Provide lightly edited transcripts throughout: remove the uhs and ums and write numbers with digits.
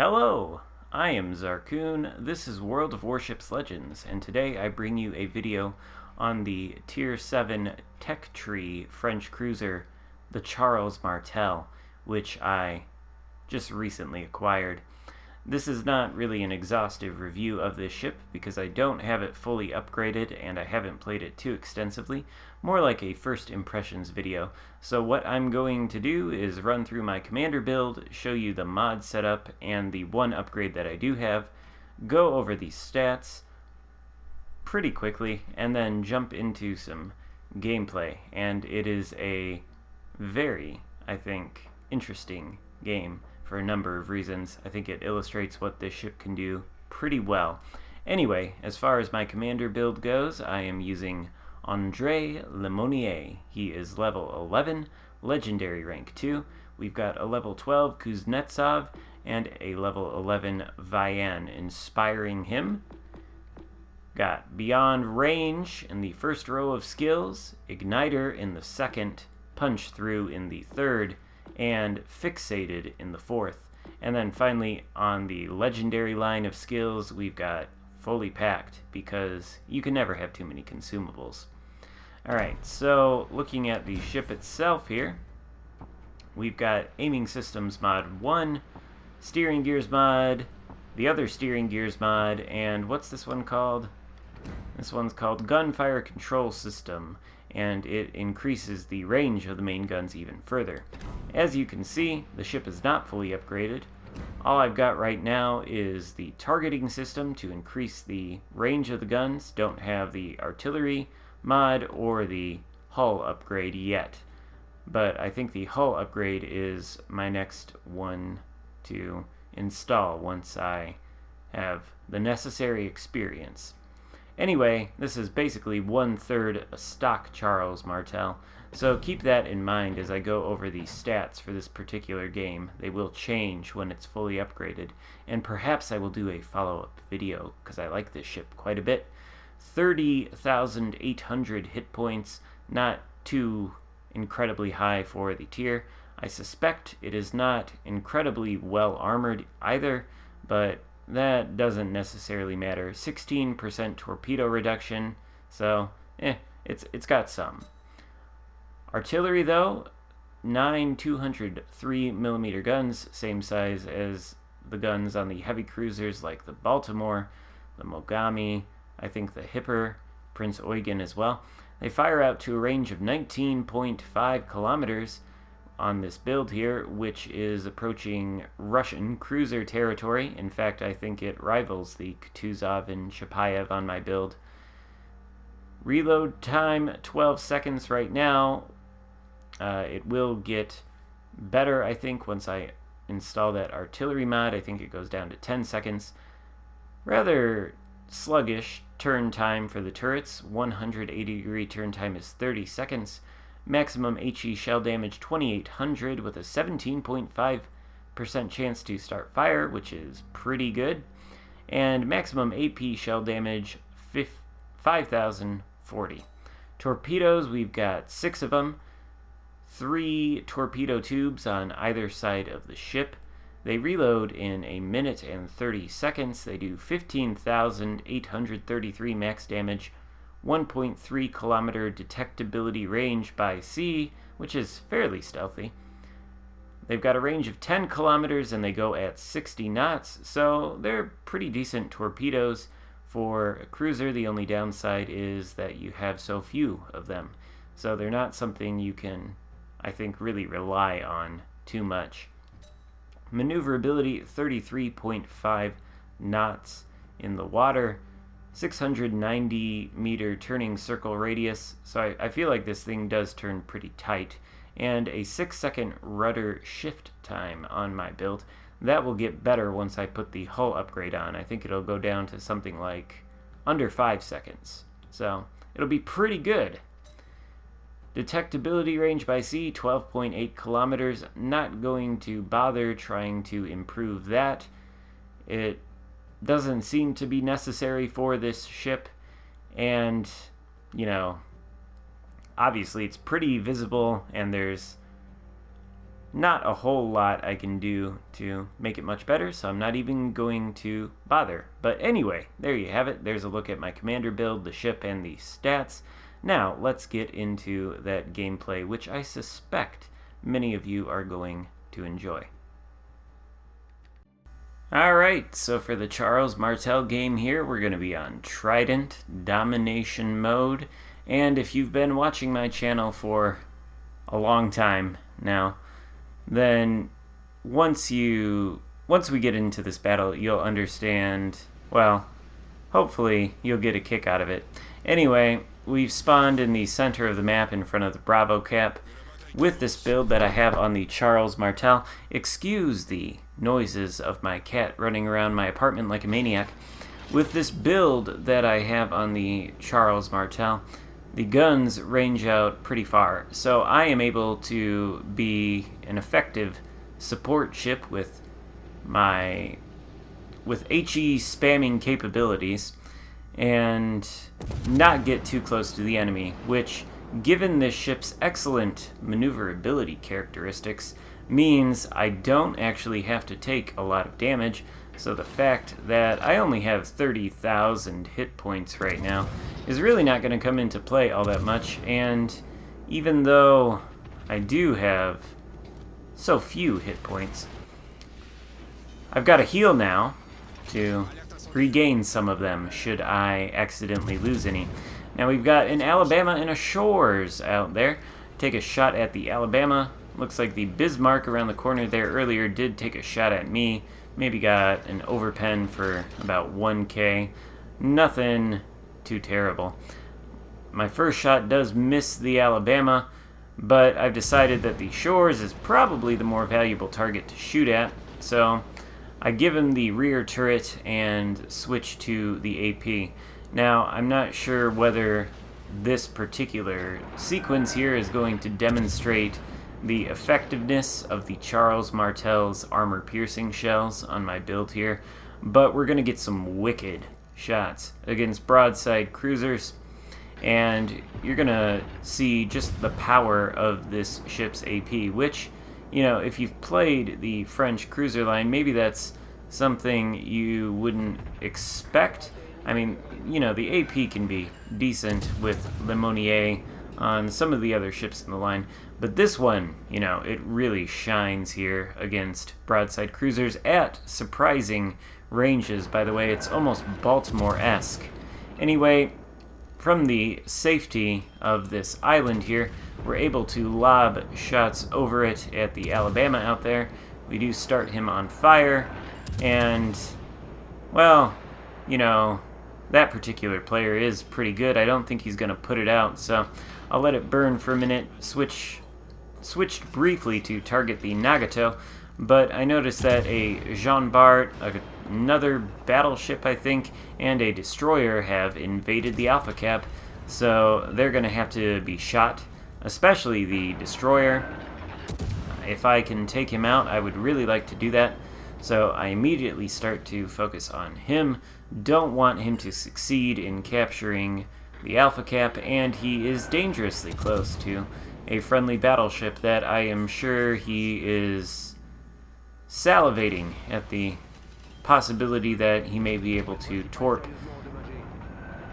Hello, I am Xarkun. This is World of Warships Legends, and today I bring you a video on the Tier VII tech tree French cruiser, the Charles Martel, which I just recently acquired. This is not really an exhaustive review of this ship because I don't have it fully upgraded and I haven't played it too extensively, more like a first impressions video. So what I'm going to do is run through my commander build, show you the mod setup and the one upgrade that I do have, go over the stats pretty quickly, and then jump into some gameplay. And it is a very, I think, interesting game for a number of reasons. I think it illustrates what this ship can do pretty well. Anyway, as far as my commander build goes, I am using André Lemonnier. He is level 11, legendary rank 2. We've got a level 12 Kuznetsov and a level 11 Vian inspiring him. Got Beyond Range in the first row of skills, Igniter in the second, Punch Through in the third, and Fixated in the fourth. And then finally, on the legendary line of skills, we've got Fully Packed, because you can never have too many consumables. Alright, so looking at the ship itself here, we've got Aiming Systems Mod 1, Steering Gears Mod, the other Steering Gears Mod, and what's this one called? This one's called Gunfire Control System, and it increases the range of the main guns even further. As you can see, the ship is not fully upgraded. All I've got right now is the targeting system to increase the range of the guns. Don't have the artillery mod or the hull upgrade yet, but I think the hull upgrade is my next one to install once I have the necessary experience. Anyway, this is basically 1/3 a stock Charles Martel, so keep that in mind as I go over the stats for this particular game. They will change when it's fully upgraded, and perhaps I will do a follow-up video because I like this ship quite a bit. 30,800 hit points, not too incredibly high for the tier. I suspect it is not incredibly well armored either, but that doesn't necessarily matter. 16% torpedo reduction, so it's got some. Artillery though, 9 203mm guns, same size as the guns on the heavy cruisers like the Baltimore, the Mogami, I think the Hipper, Prince Eugen as well. They fire out to a range of 19.5 kilometers on this build here, which is approaching Russian cruiser territory. In fact, I think it rivals the Kutuzov and Chapayev on my build. Reload time, 12 seconds right now. It will get better, I think, once I install that artillery mod. I think it goes down to 10 seconds. Rather sluggish turn time for the turrets. 180-degree turn time is 30 seconds. Maximum HE shell damage 2800 with a 17.5% chance to start fire, which is pretty good. And maximum AP shell damage 5040. Torpedoes, we've got 6 of them. 3 torpedo tubes on either side of the ship. They reload in 1 minute and 30 seconds. They do 15,833 max damage, 1.3 kilometer detectability range by sea, which is fairly stealthy. They've got a range of 10 kilometers and they go at 60 knots, so they're pretty decent torpedoes for a cruiser. The only downside is that you have so few of them, so they're not something you can, I think, really rely on too much. Maneuverability 33.5 knots in the water, 690 meter turning circle radius, so I feel like this thing does turn pretty tight, and a 6-second rudder shift time on my build. That will get better once I put the hull upgrade on. I think it'll go down to something like under 5 seconds, so it'll be pretty good. Detectability range by sea, 12.8 kilometers. Not going to bother trying to improve that. It doesn't seem to be necessary for this ship, and, you know, obviously it's pretty visible, and there's not a whole lot I can do to make it much better, so I'm not even going to bother. But anyway, there you have it. There's a look at my commander build, the ship, and the stats. Now, let's get into that gameplay, which I suspect many of you are going to enjoy. Alright, so for the Charles Martel game here, we're going to be on Trident Domination mode. And if you've been watching my channel for a long time now, then once we get into this battle, you'll understand, well, hopefully you'll get a kick out of it. Anyway, we've spawned in the center of the map in front of the Bravo cap with this build that I have on the Charles Martel. Excuse the noises of my cat running around my apartment like a maniac. With this build that I have on the Charles Martel, the guns range out pretty far, so I am able to be an effective support ship with HE spamming capabilities and not get too close to the enemy, which, given this ship's excellent maneuverability characteristics, means I don't actually have to take a lot of damage. So the fact that I only have 30,000 hit points right now is really not going to come into play all that much, and even though I do have so few hit points, I've got a heal now to regain some of them should I accidentally lose any. Now we've got an Alabama and a Shores out there. Take a shot at the Alabama. Looks like the Bismarck around the corner there earlier did take a shot at me. Maybe got an overpen for about 1k. Nothing too terrible. My first shot does miss the Alabama, but I've decided that the Shores is probably the more valuable target to shoot at, so I give him the rear turret and switch to the AP. Now, I'm not sure whether this particular sequence here is going to demonstrate the effectiveness of the Charles Martel's armor-piercing shells on my build here, but we're going to get some wicked shots against broadside cruisers, and you're going to see just the power of this ship's AP, which, you know, if you've played the French cruiser line, maybe that's something you wouldn't expect. I mean, you know, the AP can be decent with Le Monnier on some of the other ships in the line, but this one, you know, it really shines here against broadside cruisers at surprising ranges. By the way, it's almost Baltimore-esque. Anyway, from the safety of this island here, we're able to lob shots over it at the Alabama out there. We do start him on fire, and, well, you know, that particular player is pretty good. I don't think he's going to put it out, so I'll let it burn for a minute. Switched briefly to target the Nagato, but I noticed that a Jean Bart, another battleship, I think, and a destroyer have invaded the Alpha Cap, so they're going to have to be shot, especially the destroyer. If I can take him out, I would really like to do that, so I immediately start to focus on him. Don't want him to succeed in capturing the Alpha Cap, and he is dangerously close to a friendly battleship that I am sure he is salivating at the possibility that he may be able to torp.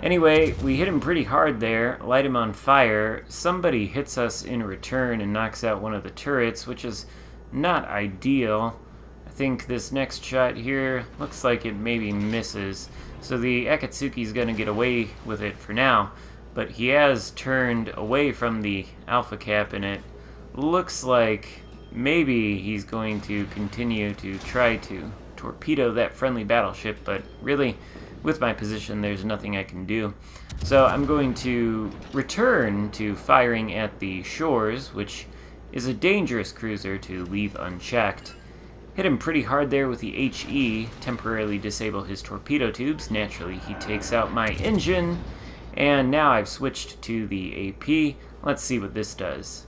Anyway, we hit him pretty hard there, light him on fire. Somebody hits us in return and knocks out one of the turrets, which is not ideal. I think this next shot here looks like it maybe misses, so the Akatsuki's going to get away with it for now, but he has turned away from the Alpha Cap, and it looks like maybe he's going to continue to try to torpedo that friendly battleship, but really, with my position, there's nothing I can do. So I'm going to return to firing at the Shores, which is a dangerous cruiser to leave unchecked. Hit him pretty hard there with the HE, temporarily disable his torpedo tubes. Naturally, he takes out my engine, and now I've switched to the AP. Let's see what this does.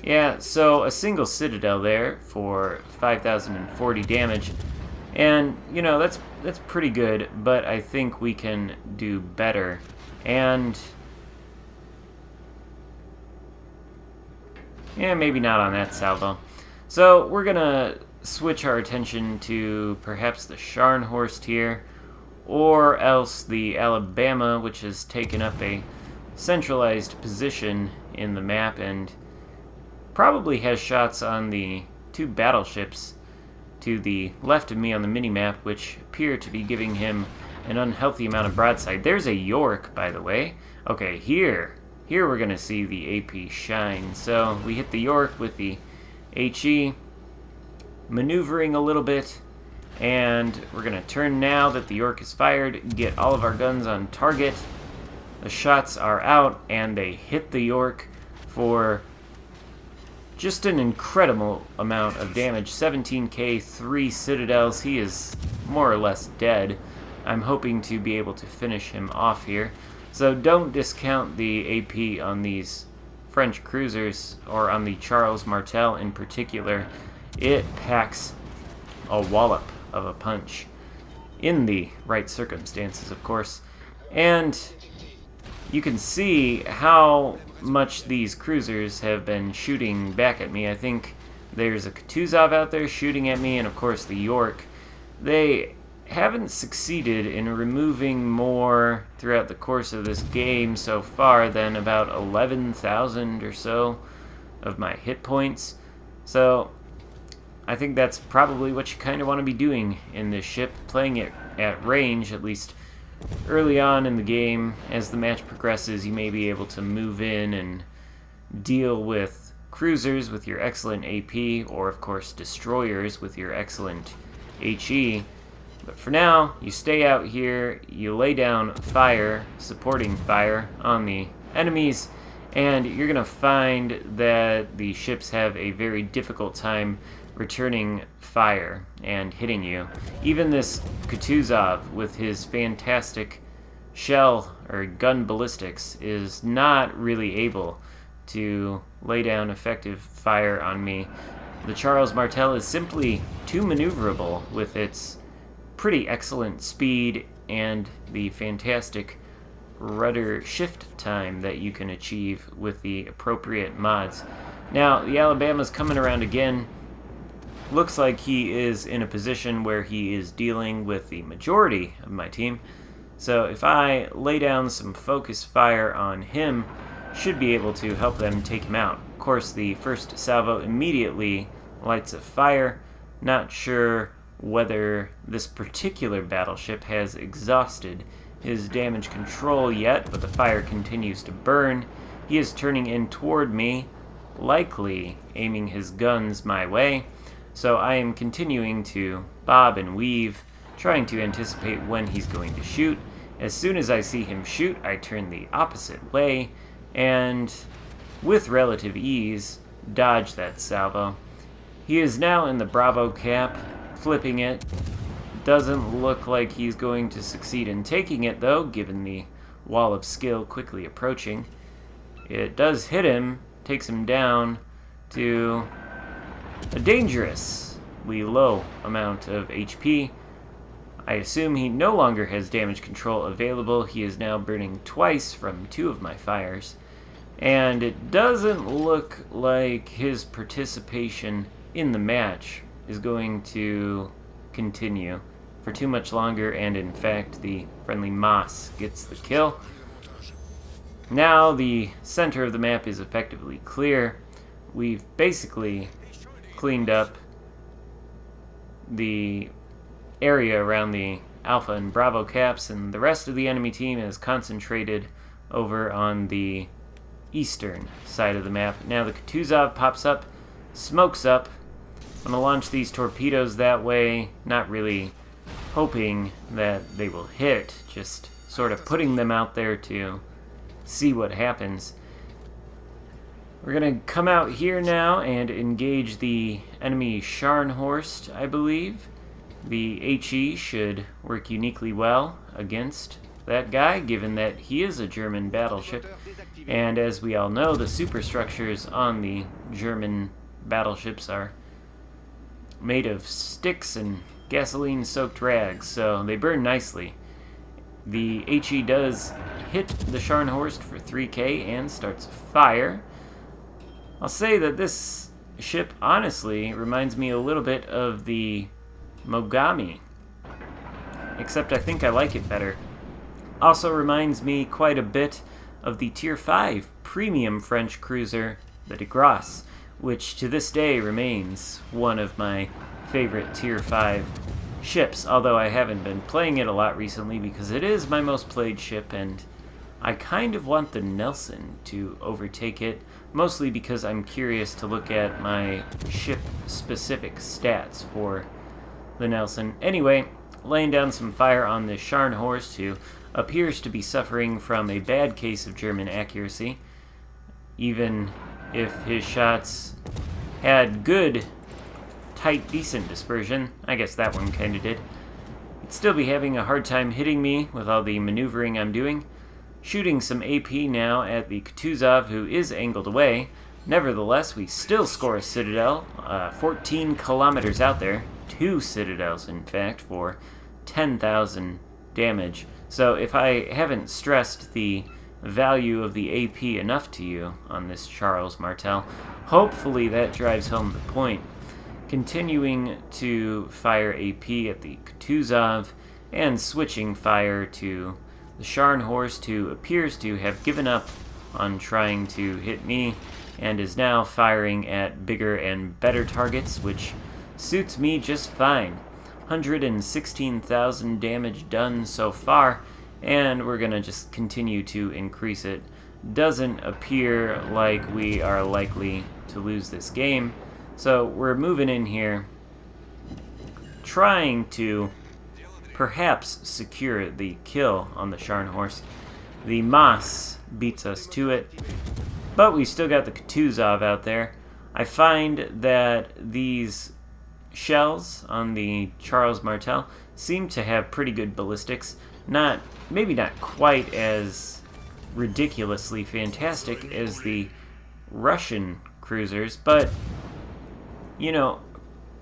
Yeah, so a single Citadel there for 5,040 damage, and, you know, that's pretty good, but I think we can do better. And Yeah, maybe not on that salvo. So we're gonna switch our attention to perhaps the Scharnhorst here, or else the Alabama, which has taken up a centralized position in the map and probably has shots on the two battleships to the left of me on the mini-map, which appear to be giving him an unhealthy amount of broadside. There's a York, by the way. Okay, here we're going to see the AP shine. So we hit the York with the HE, maneuvering a little bit, and we're going to turn now that the York is fired, get all of our guns on target. The shots are out, and they hit the York for just an incredible amount of damage. 17k, 3 citadels. He is more or less dead. I'm hoping to be able to finish him off here. So don't discount the AP on these French cruisers, or on the Charles Martel in particular. It packs a wallop of a punch, in the right circumstances, of course. And you can see how much these cruisers have been shooting back at me. I think there's a Kutuzov out there shooting at me, and of course the York. They haven't succeeded in removing more throughout the course of this game so far than about 11,000 or so of my hit points. So I think that's probably what you kind of want to be doing in this ship, playing it at range, at least early on in the game. As the match progresses, you may be able to move in and deal with cruisers with your excellent AP, or of course destroyers with your excellent HE. But for now, you stay out here, you lay down fire, supporting fire on the enemies, and you're going to find that the ships have a very difficult time returning fire and hitting you. Even this Kutuzov with his fantastic shell or gun ballistics is not really able to lay down effective fire on me. The Charles Martel is simply too maneuverable with its pretty excellent speed and the fantastic rudder shift time that you can achieve with the appropriate mods. Now, the Alabama's coming around again. Looks like he is in a position where he is dealing with the majority of my team. So if I lay down some focus fire on him, should be able to help them take him out. Of course, the first salvo immediately lights a fire. Not sure whether this particular battleship has exhausted his damage control yet, but the fire continues to burn. He is turning in toward me, likely aiming his guns my way. So I am continuing to bob and weave, trying to anticipate when he's going to shoot. As soon as I see him shoot, I turn the opposite way, and with relative ease, dodge that salvo. He is now in the Bravo cap, flipping it. Doesn't look like he's going to succeed in taking it, though, given the wall of skill quickly approaching. It does hit him, takes him down to a dangerously low amount of HP. I assume he no longer has damage control available. He is now burning twice from 2 of my fires. And it doesn't look like his participation in the match is going to continue for too much longer, and in fact the friendly Moss gets the kill. Now the center of the map is effectively clear. We've basically cleaned up the area around the Alpha and Bravo caps, and the rest of the enemy team is concentrated over on the eastern side of the map. Now the Kutuzov pops up, smokes up. I'm going to launch these torpedoes that way, not really hoping that they will hit, just sort of putting them out there to see what happens. We're going to come out here now and engage the enemy Scharnhorst, I believe. The HE should work uniquely well against that guy, given that he is a German battleship. And as we all know, the superstructures on the German battleships are made of sticks and gasoline-soaked rags, so they burn nicely. The HE does hit the Scharnhorst for 3k and starts a fire. I'll say that this ship honestly reminds me a little bit of the Mogami, except I think I like it better. Also reminds me quite a bit of the Tier V premium French cruiser, the Grasse, which to this day remains one of my favorite Tier V ships, although I haven't been playing it a lot recently because it is my most played ship, and I kind of want the Nelson to overtake it, mostly because I'm curious to look at my ship-specific stats for the Nelson. Anyway, laying down some fire on this Scharnhorst, who appears to be suffering from a bad case of German accuracy, even if his shots had good, tight, decent dispersion. I guess that one kinda did. He'd still be having a hard time hitting me with all the maneuvering I'm doing. Shooting some AP now at the Kutuzov, who is angled away. Nevertheless, we still score a Citadel, 14 kilometers out there. 2 Citadels, in fact, for 10,000 damage. So if I haven't stressed the value of the AP enough to you on this Charles Martel, hopefully that drives home the point. Continuing to fire AP at the Kutuzov and switching fire to the Scharnhorst, who appears to have given up on trying to hit me and is now firing at bigger and better targets, which suits me just fine. 116,000 damage done so far, and we're gonna just continue to increase it. Doesn't appear like we are likely to lose this game, so we're moving in here, trying to perhaps secure the kill on the Scharnhorst. The Maas beats us to it, but we still got the Kutuzov out there. I find that these shells on the Charles Martel seem to have pretty good ballistics. Maybe not quite as ridiculously fantastic as the Russian cruisers, but, you know,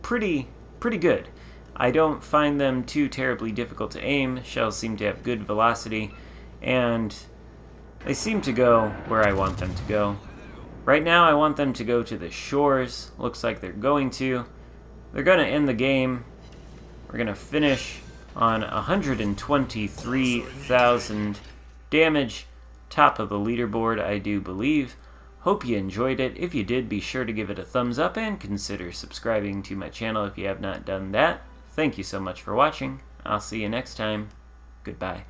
pretty good. I don't find them too terribly difficult to aim. Shells seem to have good velocity, and they seem to go where I want them to go. Right now, I want them to go to the shores. Looks like they're going to. They're going to end the game. We're going to finish on 123,000 damage. Top of the leaderboard, I do believe. Hope you enjoyed it. If you did, be sure to give it a thumbs up and consider subscribing to my channel if you have not done that. Thank you so much for watching. I'll see you next time. Goodbye.